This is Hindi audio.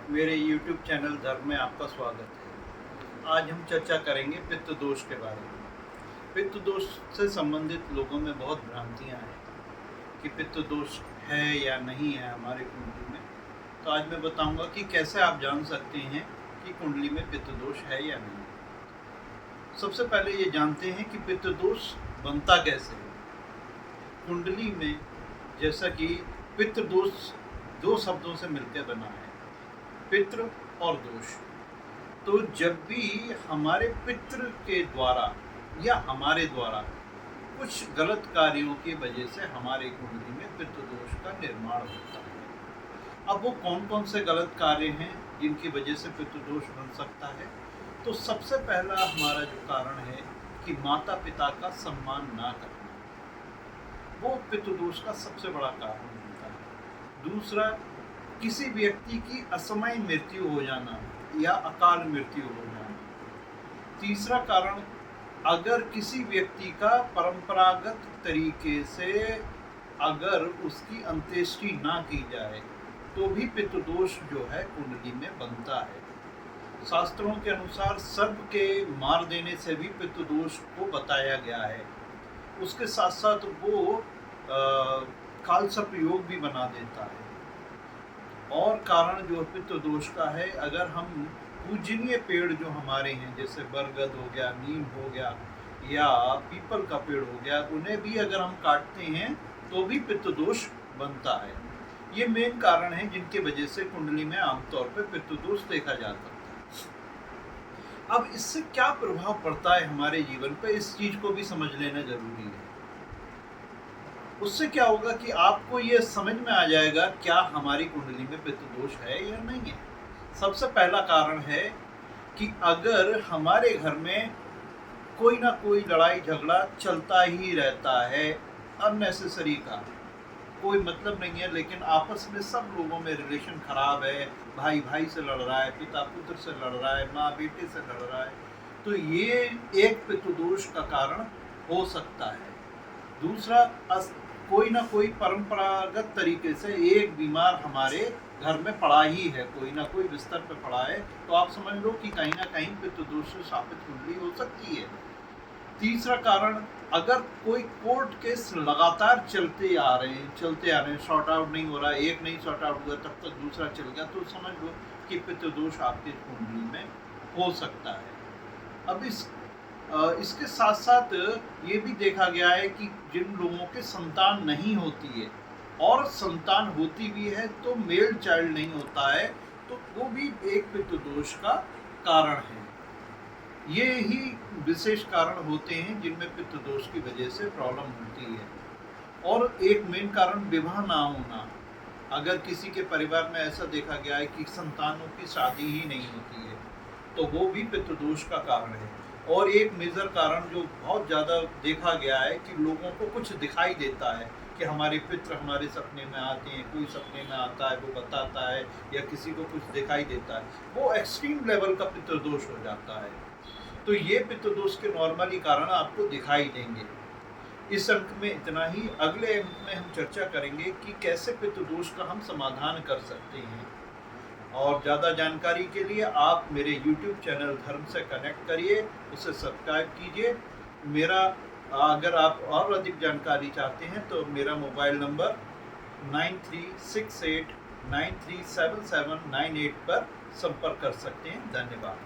मेरे YouTube चैनल धर्म में आपका स्वागत है। आज हम चर्चा करेंगे पित्त दोष के बारे में। पित्त दोष से संबंधित लोगों में बहुत भ्रांतियां हैं कि पित्त दोष है या नहीं है हमारे कुंडली में। तो आज मैं बताऊंगा कि कैसे आप जान सकते हैं कि कुंडली में पित्त दोष है या नहीं। सबसे पहले ये जानते हैं कि पित्त दोष बनता कैसे है। कुंडली में जैसा कि पित्त दोष दो शब्दों से मिलकर बना है, पितृ और दोष। तो जब भी हमारे पितृ के द्वारा या हमारे द्वारा कुछ गलत कार्यों की वजह से हमारे कुंडली में पितृ दोष का निर्माण होता है। अब वो कौन कौन से गलत कार्य हैं जिनकी वजह से पितृ दोष बन सकता है। तो सबसे पहला हमारा जो कारण है कि माता पिता का सम्मान ना करना, वो पितृ दोष का सबसे बड़ा कारण होता है। दूसरा, किसी व्यक्ति की असमय मृत्यु हो जाना या अकाल मृत्यु हो जाना। तीसरा कारण, अगर किसी व्यक्ति का परंपरागत तरीके से अगर उसकी अंत्येष्टि ना की जाए तो भी पितृ दोष जो है कुंडली में बनता है। शास्त्रों के अनुसार सर्प के मार देने से भी पितृ दोष को बताया गया है। उसके साथ साथ वो कालसर्प योग भी बना देता है। और कारण जो पितृ दोष का है, अगर हम पूजनीय पेड़ जो हमारे हैं जैसे बरगद हो गया, नीम हो गया या पीपल का पेड़ हो गया, उन्हें भी अगर हम काटते हैं तो भी पितृ दोष बनता है। ये मेन कारण है जिनके वजह से कुंडली में आमतौर पर पितृ दोष देखा जाता है। अब इससे क्या प्रभाव पड़ता है हमारे जीवन पर, इस चीज को भी समझ लेना जरूरी है। उससे क्या होगा कि आपको ये समझ में आ जाएगा क्या हमारी कुंडली में पितृ दोष है या नहीं है। सबसे पहला कारण है कि अगर हमारे घर में कोई ना कोई लड़ाई झगड़ा चलता ही रहता है, अननेसेसरी का कोई मतलब नहीं है, लेकिन आपस में सब लोगों में रिलेशन खराब है, भाई भाई से लड़ रहा है, पिता पुत्र से लड़ रहा है, माँ बेटे से लड़ रहा है, तो ये एक पितृ दोष का कारण हो सकता है। दूसरा, कोई ना कोई परंपरागत तरीके से एक बीमार हमारे घर में पड़ा ही है, कोई ना कोई बिस्तर पे पड़ा है, तो आप समझ लो कि कहीं ना कहीं पितृ दोष से शापित कुंडली हो सकती है। तीसरा कारण, अगर कोई कोर्ट केस लगातार चलते आ रहे हैं, सॉर्ट आउट नहीं हो रहा, एक नहीं सॉर्ट आउट हुआ तब तक दूसरा चल गया, तो समझ लो कि पितृ दोष आपकी कुंडली में हो सकता है। अब इसके साथ साथ ये भी देखा गया है कि जिन लोगों के संतान नहीं होती है और संतान होती भी है तो मेल चाइल्ड नहीं होता है, तो वो भी एक पितृ दोष का कारण है। ये ही विशेष कारण होते हैं जिनमें पितृ दोष की वजह से प्रॉब्लम होती है। और एक मेन कारण विवाह ना होना। अगर किसी के परिवार में ऐसा देखा गया है कि संतानों की शादी ही नहीं होती है तो वो भी पितृ दोष का कारण है। और एक मेजर कारण जो बहुत ज़्यादा देखा गया है कि लोगों को कुछ दिखाई देता है कि हमारे पितृ हमारे सपने में आते हैं, कोई सपने में आता है, वो बताता है, या किसी को कुछ दिखाई देता है, वो एक्सट्रीम लेवल का पितृ दोष हो जाता है। तो ये पितृ दोष के नॉर्मली कारण आपको दिखाई देंगे। इस अंक में इतना ही। अगले अंक में हम चर्चा करेंगे कि कैसे पितृ दोष का हम समाधान कर सकते हैं। और ज़्यादा जानकारी के लिए आप मेरे YouTube चैनल धर्म से कनेक्ट करिए, उसे सब्सक्राइब कीजिए। मेरा अगर आप और अधिक जानकारी चाहते हैं तो मेरा मोबाइल नंबर 9368937798 पर संपर्क कर सकते हैं। धन्यवाद।